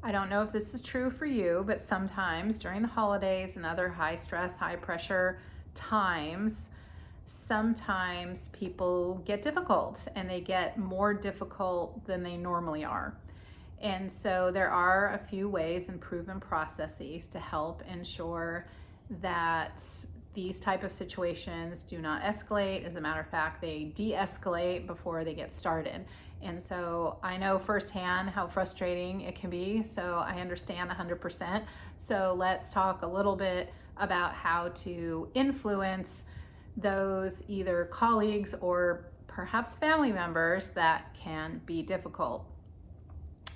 I don't know if this is true for you, but sometimes during the holidays and other high stress, high pressure times, sometimes people get difficult and they get more difficult than they normally are. And so there are a few ways and proven processes to help ensure that these type of situations do not escalate. As a matter of fact, they de-escalate before they get started. And so I know firsthand how frustrating it can be, so I understand 100%. So let's talk a little bit about how to influence those either colleagues or perhaps family members that can be difficult.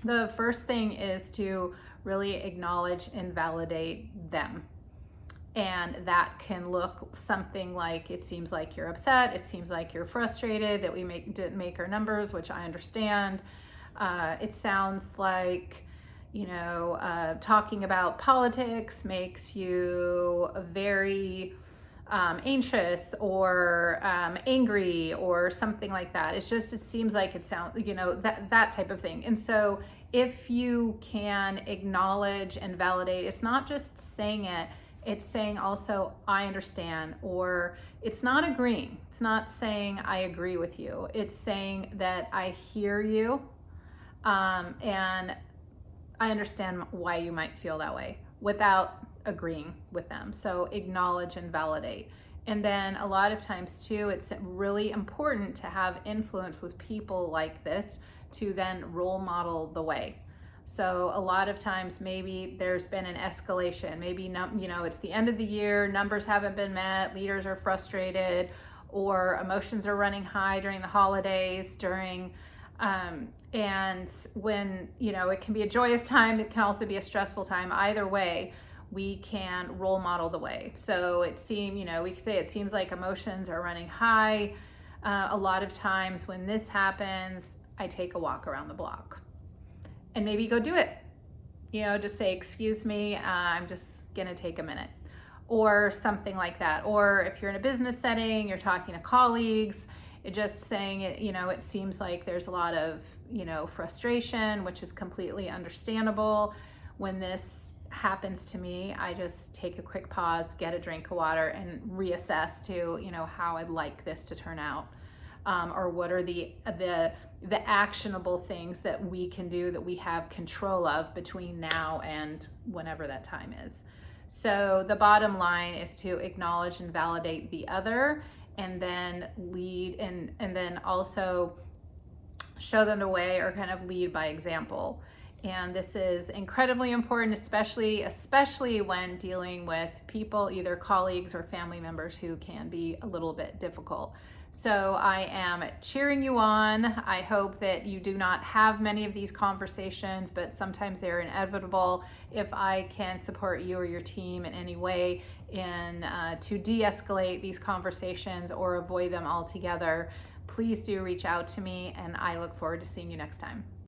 The first thing is to really acknowledge and validate them. And that can look something like, it seems like you're upset, it seems like you're frustrated that we didn't make our numbers, which I understand. It sounds like, talking about politics makes you very anxious or angry or something like that. It seems like it sounds, that type of thing. And so if you can acknowledge and validate, it's not just saying it, it's saying also, I understand, or it's not agreeing. It's not saying I agree with you. It's saying that I hear you and I understand why you might feel that way without agreeing with them. So acknowledge and validate. And then a lot of times too, it's really important to have influence with people like this to then role model the way. So a lot of times maybe there's been an escalation, maybe it's the end of the year, numbers haven't been met, leaders are frustrated, or emotions are running high during the holidays, and when it can be a joyous time, it can also be a stressful time. Either way, we can role model the way. So we could say it seems like emotions are running high. A lot of times when this happens, I take a walk around the block. And maybe go do it. Just say, excuse me, I'm just gonna take a minute. Or something like that. Or if you're in a business setting, you're talking to colleagues, just saying it, it seems like there's a lot of, frustration, which is completely understandable. When this happens to me, I just take a quick pause, get a drink of water, and reassess to, how I'd like this to turn out. Or what are the actionable things that we can do that we have control of between now and whenever that time is. So the bottom line is to acknowledge and validate the other, and then lead and then also show them the way, or kind of lead by example. And this is incredibly important, especially when dealing with people, either colleagues or family members, who can be a little bit difficult. So I am cheering you on. I hope that you do not have many of these conversations, but sometimes they're inevitable. If I can support you or your team in any way to de-escalate these conversations or avoid them altogether, please do reach out to me, and I look forward to seeing you next time.